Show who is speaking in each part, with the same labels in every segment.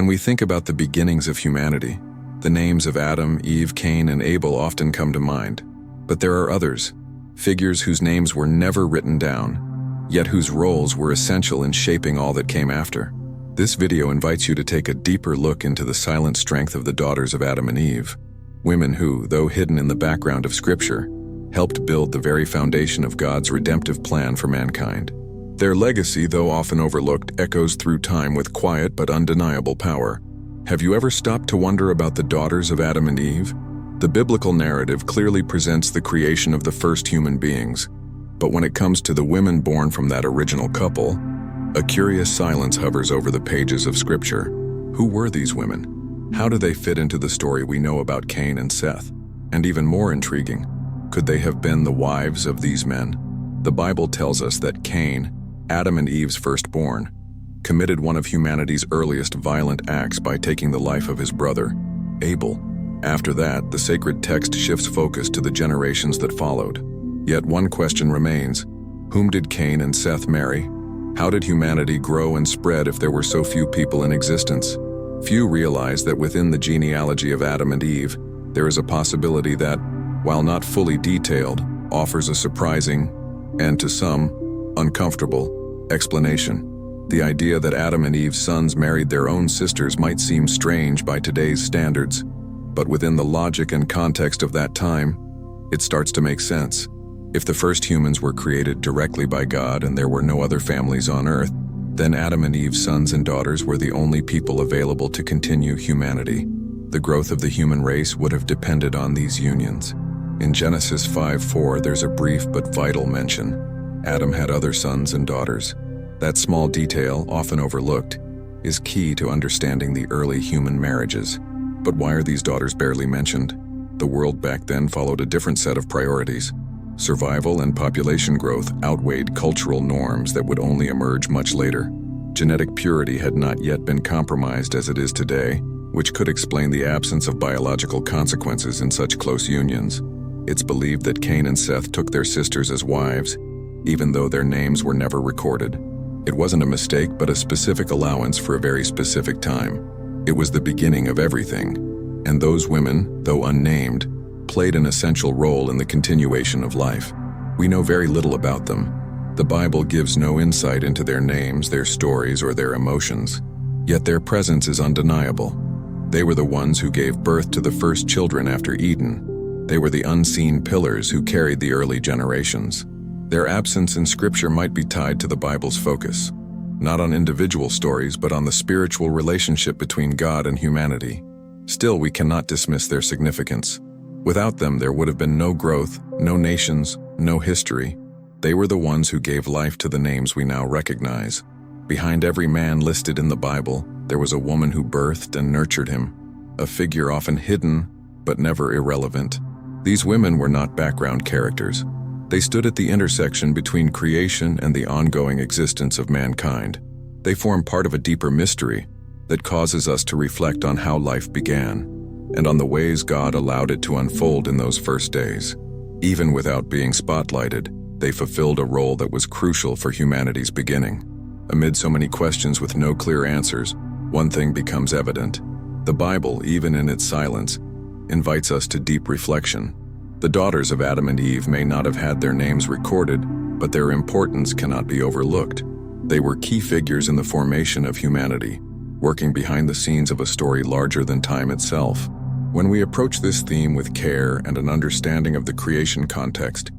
Speaker 1: When we think about the beginnings of humanity, the names of Adam, Eve, Cain, and Abel often come to mind. But there are others, figures whose names were never written down, yet whose roles were essential in shaping all that came after. This video invites you to take a deeper look into the silent strength of the daughters of Adam and Eve, women who, though hidden in the background of Scripture, helped build the very foundation of God's redemptive plan for mankind. Their legacy, though often overlooked, echoes through time with quiet but undeniable power. Have you ever stopped to wonder about the daughters of Adam and Eve? The biblical narrative clearly presents the creation of the first human beings, but when it comes to the women born from that original couple, a curious silence hovers over the pages of Scripture. Who were these women? How do they fit into the story we know about Cain and Seth? And even more intriguing, could they have been the wives of these men? The Bible tells us that Cain, Adam and Eve's firstborn, committed one of humanity's earliest violent acts by taking the life of his brother, Abel. After that, the sacred text shifts focus to the generations that followed. Yet one question remains: whom did Cain and Seth marry? How did humanity grow and spread if there were so few people in existence? Few realize that within the genealogy of Adam and Eve, there is a possibility that, while not fully detailed, offers a surprising, and to some, uncomfortable, explanation. The idea that Adam and Eve's sons married their own sisters might seem strange by today's standards, but within the logic and context of that time, it starts to make sense. If the first humans were created directly by God and there were no other families on earth, then Adam and Eve's sons and daughters were the only people available to continue humanity. The growth of the human race would have depended on these unions. In Genesis 5:4, there's a brief but vital mention. Adam had other sons and daughters. That small detail, often overlooked, is key to understanding the early human marriages. But why are these daughters barely mentioned? The world back then followed a different set of priorities. Survival and population growth outweighed cultural norms that would only emerge much later. Genetic purity had not yet been compromised as it is today, which could explain the absence of biological consequences in such close unions. It's believed that Cain and Seth took their sisters as wives, even though their names were never recorded. It wasn't a mistake, but a specific allowance for a very specific time. It was the beginning of everything, and those women, though unnamed, played an essential role in the continuation of life. We know very little about them. The Bible gives no insight into their names, their stories, or their emotions. Yet their presence is undeniable. They were the ones who gave birth to the first children after Eden. They were the unseen pillars who carried the early generations. Their absence in Scripture might be tied to the Bible's focus, not on individual stories, but on the spiritual relationship between God and humanity. Still, we cannot dismiss their significance. Without them, there would have been no growth, no nations, no history. They were the ones who gave life to the names we now recognize. Behind every man listed in the Bible, there was a woman who birthed and nurtured him, a figure often hidden, but never irrelevant. These women were not background characters. They stood at the intersection between creation and the ongoing existence of mankind. They form part of a deeper mystery that causes us to reflect on how life began, and on the ways God allowed it to unfold in those first days. Even without being spotlighted, they fulfilled a role that was crucial for humanity's beginning. Amid so many questions with no clear answers, one thing becomes evident. The Bible, even in its silence, invites us to deep reflection. The daughters of Adam and Eve may not have had their names recorded, but their importance cannot be overlooked. They were key figures in the formation of humanity, working behind the scenes of a story larger than time itself. When we approach this theme with care and an understanding of the creation context,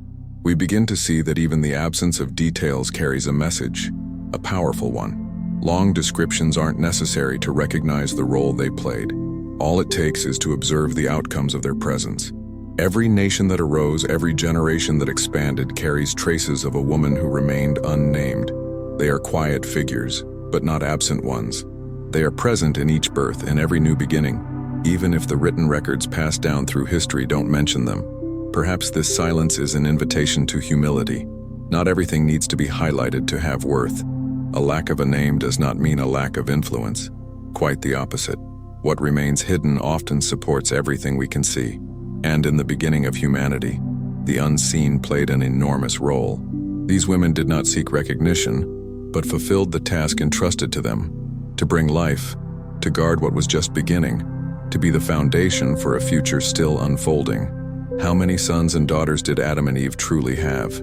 Speaker 1: we begin to see that even the absence of details carries a message, a powerful one. Long descriptions aren't necessary to recognize the role they played. All it takes is to observe the outcomes of their presence. Every nation that arose, every generation that expanded, carries traces of a woman who remained unnamed. They are quiet figures, but not absent ones. They are present in each birth, in every new beginning, even if the written records passed down through history don't mention them. Perhaps this silence is an invitation to humility. Not everything needs to be highlighted to have worth. A lack of a name does not mean a lack of influence. Quite the opposite. What remains hidden often supports everything we can see. And in the beginning of humanity, the unseen played an enormous role. These women did not seek recognition, but fulfilled the task entrusted to them: to bring life, to guard what was just beginning, to be the foundation for a future still unfolding. How many sons and daughters did Adam and Eve truly have?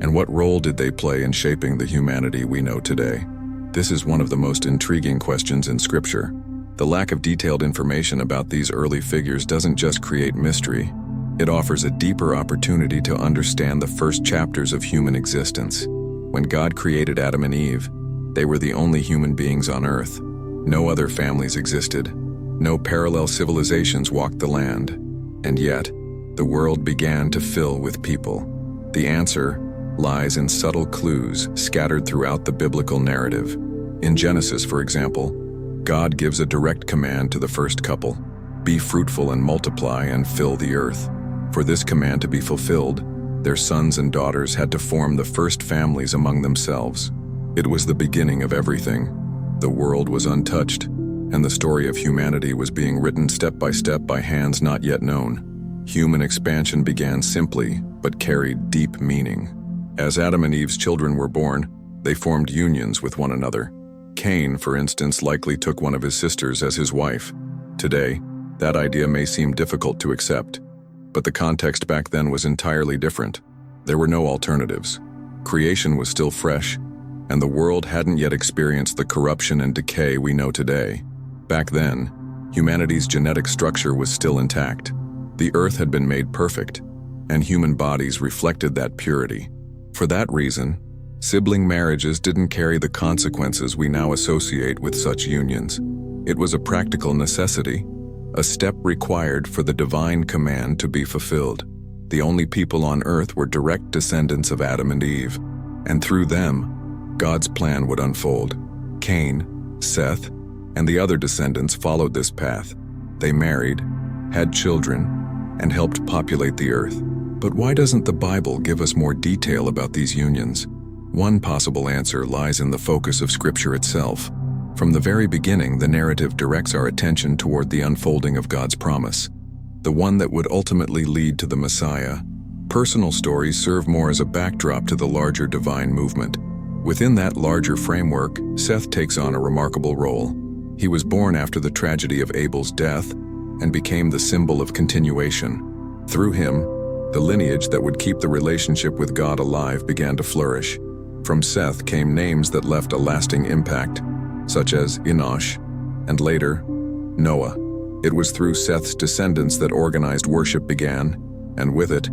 Speaker 1: And what role did they play in shaping the humanity we know today? This is one of the most intriguing questions in Scripture. The lack of detailed information about these early figures doesn't just create mystery, it offers a deeper opportunity to understand the first chapters of human existence. When God created Adam and Eve, they were the only human beings on earth. No other families existed. No parallel civilizations walked the land. And yet, the world began to fill with people. The answer lies in subtle clues scattered throughout the biblical narrative. In Genesis, for example, God gives a direct command to the first couple: be fruitful and multiply and fill the earth. For this command to be fulfilled, their sons and daughters had to form the first families among themselves. It was the beginning of everything. The world was untouched, and the story of humanity was being written step by hands not yet known. Human expansion began simply, but carried deep meaning. As Adam and Eve's children were born, they formed unions with one another. Cain, for instance, likely took one of his sisters as his wife. Today, that idea may seem difficult to accept, but the context back then was entirely different. There were no alternatives. Creation was still fresh, and the world hadn't yet experienced the corruption and decay we know today. Back then, humanity's genetic structure was still intact. The earth had been made perfect, and human bodies reflected that purity. For that reason, sibling marriages didn't carry the consequences we now associate with such unions. It was a practical necessity, a step required for the divine command to be fulfilled. The only people on earth were direct descendants of Adam and Eve, and through them, God's plan would unfold. Cain, Seth, and the other descendants followed this path. They married, had children, and helped populate the earth. But why doesn't the Bible give us more detail about these unions? One possible answer lies in the focus of Scripture itself. From the very beginning, the narrative directs our attention toward the unfolding of God's promise, the one that would ultimately lead to the Messiah. Personal stories serve more as a backdrop to the larger divine movement. Within that larger framework, Seth takes on a remarkable role. He was born after the tragedy of Abel's death and became the symbol of continuation. Through him, the lineage that would keep the relationship with God alive began to flourish. From Seth came names that left a lasting impact, such as Enosh, and later, Noah. It was through Seth's descendants that organized worship began, and with it,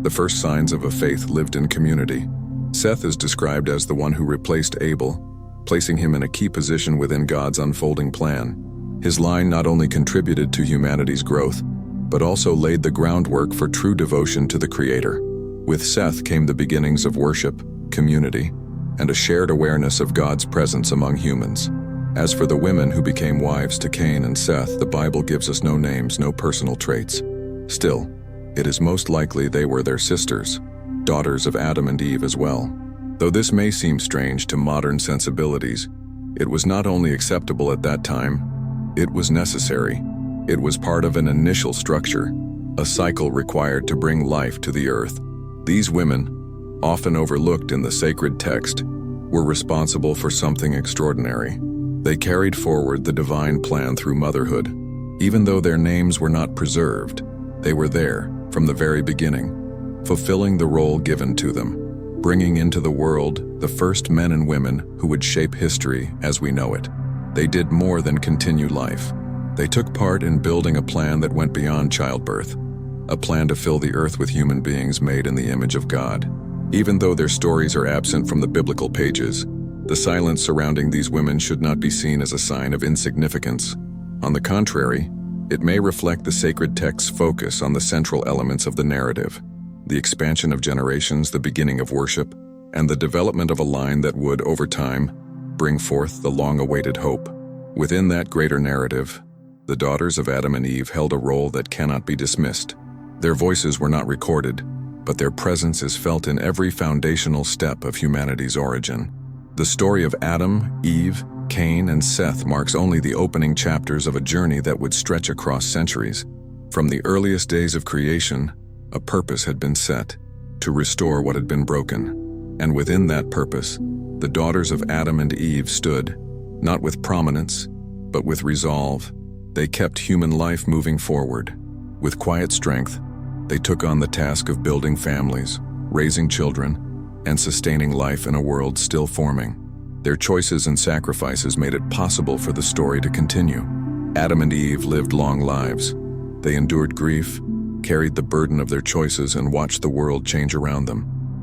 Speaker 1: the first signs of a faith lived in community. Seth is described as the one who replaced Abel, placing him in a key position within God's unfolding plan. His line not only contributed to humanity's growth, but also laid the groundwork for true devotion to the Creator. With Seth came the beginnings of worship, community, and a shared awareness of God's presence among humans. As for the women who became wives to Cain and Seth, the Bible gives us no names, no personal traits. Still, it is most likely they were their sisters, daughters of Adam and Eve as well. Though this may seem strange to modern sensibilities, it was not only acceptable at that time, it was necessary. It was part of an initial structure, a cycle required to bring life to the earth. These women, often overlooked in the sacred text, were responsible for something extraordinary. They carried forward the divine plan through motherhood. Even though their names were not preserved, they were there from the very beginning, fulfilling the role given to them, bringing into the world the first men and women who would shape history as we know it. They did more than continue life. They took part in building a plan that went beyond childbirth, a plan to fill the earth with human beings made in the image of God. Even though their stories are absent from the biblical pages, the silence surrounding these women should not be seen as a sign of insignificance. On the contrary, it may reflect the sacred text's focus on the central elements of the narrative, the expansion of generations, the beginning of worship, and the development of a line that would, over time, bring forth the long-awaited hope. Within that greater narrative, the daughters of Adam and Eve held a role that cannot be dismissed. Their voices were not recorded, but their presence is felt in every foundational step of humanity's origin. The story of Adam, Eve, Cain, and Seth marks only the opening chapters of a journey that would stretch across centuries. From the earliest days of creation, a purpose had been set to restore what had been broken. And within that purpose, the daughters of Adam and Eve stood, not with prominence, but with resolve. They kept human life moving forward. With quiet strength, they took on the task of building families, raising children, and sustaining life in a world still forming. Their choices and sacrifices made it possible for the story to continue. Adam and Eve lived long lives. They endured grief, carried the burden of their choices, and watched the world change around them.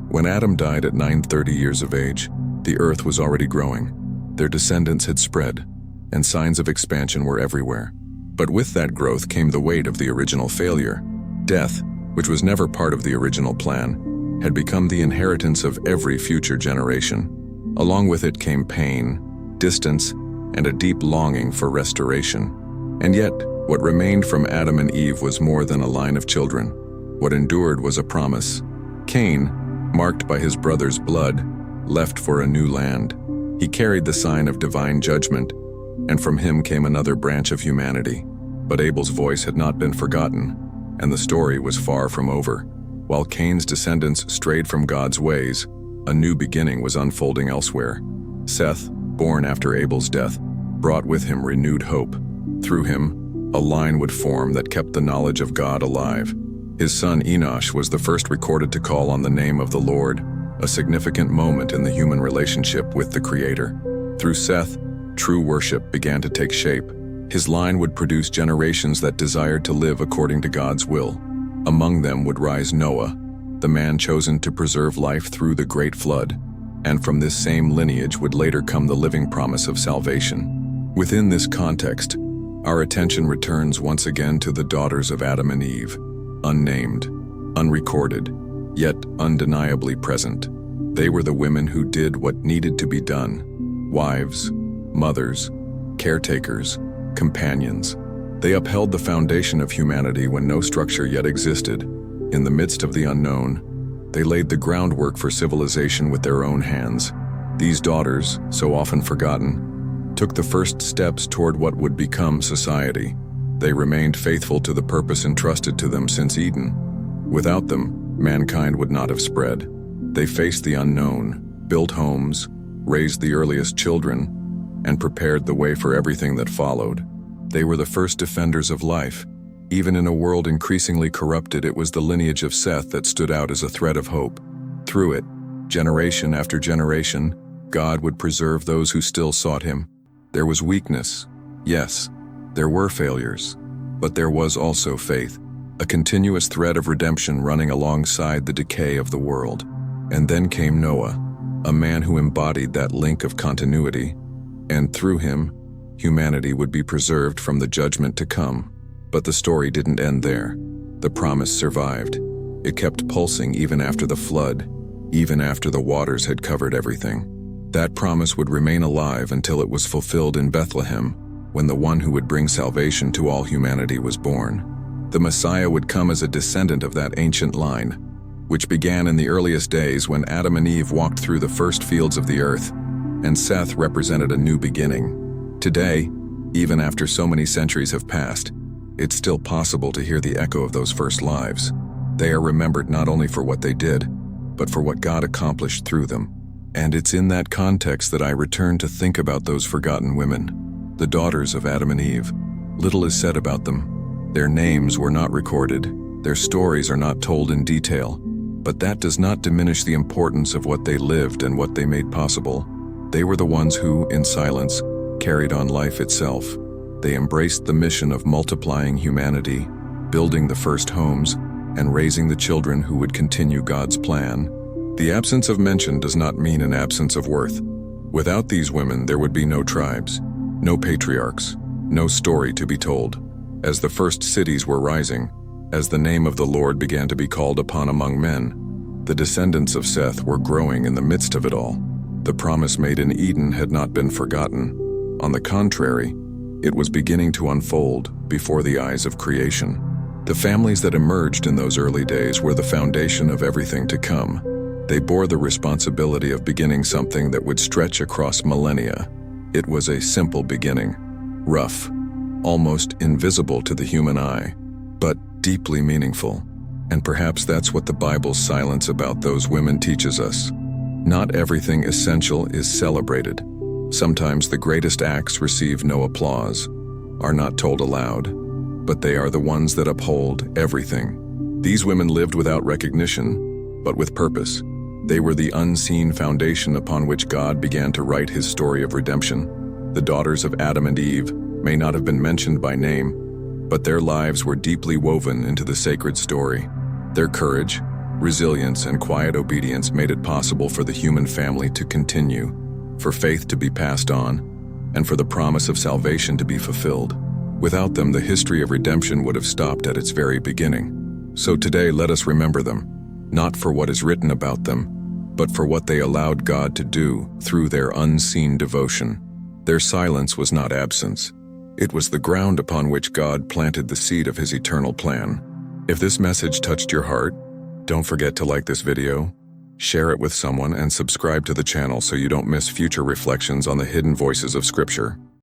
Speaker 1: When Adam died at 930 years of age, the earth was already growing. Their descendants had spread, and signs of expansion were everywhere. But with that growth came the weight of the original failure. Death, which was never part of the original plan, had become the inheritance of every future generation. Along with it came pain, distance, and a deep longing for restoration. And yet, what remained from Adam and Eve was more than a line of children. What endured was a promise. Cain, marked by his brother's blood, left for a new land. He carried the sign of divine judgment, and from him came another branch of humanity. But Abel's voice had not been forgotten, and the story was far from over. While Cain's descendants strayed from God's ways, a new beginning was unfolding elsewhere. Seth, born after Abel's death, brought with him renewed hope. Through him, a line would form that kept the knowledge of God alive. His son Enosh was the first recorded to call on the name of the Lord, a significant moment in the human relationship with the Creator. Through Seth, true worship began to take shape. His line would produce generations that desired to live according to God's will. Among them would rise Noah, the man chosen to preserve life through the great flood, and from this same lineage would later come the living promise of salvation. Within this context, our attention returns once again to the daughters of Adam and Eve, unnamed, unrecorded, yet undeniably present. They were the women who did what needed to be done. Wives, mothers, caretakers, companions. They upheld the foundation of humanity when no structure yet existed. In the midst of the unknown, they laid the groundwork for civilization with their own hands. These daughters, so often forgotten, took the first steps toward what would become society. They remained faithful to the purpose entrusted to them since Eden. Without them, mankind would not have spread. They faced the unknown, built homes, raised the earliest children, and prepared the way for everything that followed. They were the first defenders of life. Even in a world increasingly corrupted, it was the lineage of Seth that stood out as a thread of hope. Through it, generation after generation, God would preserve those who still sought him. There was weakness, yes, there were failures, but there was also faith, a continuous thread of redemption running alongside the decay of the world. And then came Noah, a man who embodied that link of continuity, and through him, humanity would be preserved from the judgment to come. But the story didn't end there. The promise survived. It kept pulsing even after the flood, even after the waters had covered everything. That promise would remain alive until it was fulfilled in Bethlehem, when the one who would bring salvation to all humanity was born. The Messiah would come as a descendant of that ancient line, which began in the earliest days when Adam and Eve walked through the first fields of the earth, and Seth represented a new beginning. Today, even after so many centuries have passed, it's still possible to hear the echo of those first lives. They are remembered not only for what they did, but for what God accomplished through them. And it's in that context that I return to think about those forgotten women, the daughters of Adam and Eve. Little is said about them. Their names were not recorded. Their stories are not told in detail. But that does not diminish the importance of what they lived and what they made possible. They were the ones who, in silence, carried on life itself. They embraced the mission of multiplying humanity, building the first homes, and raising the children who would continue God's plan. The absence of mention does not mean an absence of worth. Without these women, there would be no tribes, no patriarchs, no story to be told. As the first cities were rising, as the name of the Lord began to be called upon among men, the descendants of Seth were growing in the midst of it all. The promise made in Eden had not been forgotten. On the contrary, it was beginning to unfold before the eyes of creation. The families that emerged in those early days were the foundation of everything to come. They bore the responsibility of beginning something that would stretch across millennia. It was a simple beginning, rough, almost invisible to the human eye, but deeply meaningful. And perhaps that's what the Bible's silence about those women teaches us. Not everything essential is celebrated. Sometimes the greatest acts receive no applause, are not told aloud, but they are the ones that uphold everything. These women lived without recognition, but with purpose. They were the unseen foundation upon which God began to write his story of redemption. The daughters of Adam and Eve may not have been mentioned by name, but their lives were deeply woven into the sacred story. Their courage, resilience, and quiet obedience made it possible for the human family to continue, for faith to be passed on, and for the promise of salvation to be fulfilled. Without them, the history of redemption would have stopped at its very beginning. So today, let us remember them, not for what is written about them, but for what they allowed God to do through their unseen devotion. Their silence was not absence. It was the ground upon which God planted the seed of his eternal plan. If this message touched your heart, don't forget to like this video, share it with someone, and subscribe to the channel so you don't miss future reflections on the hidden voices of Scripture.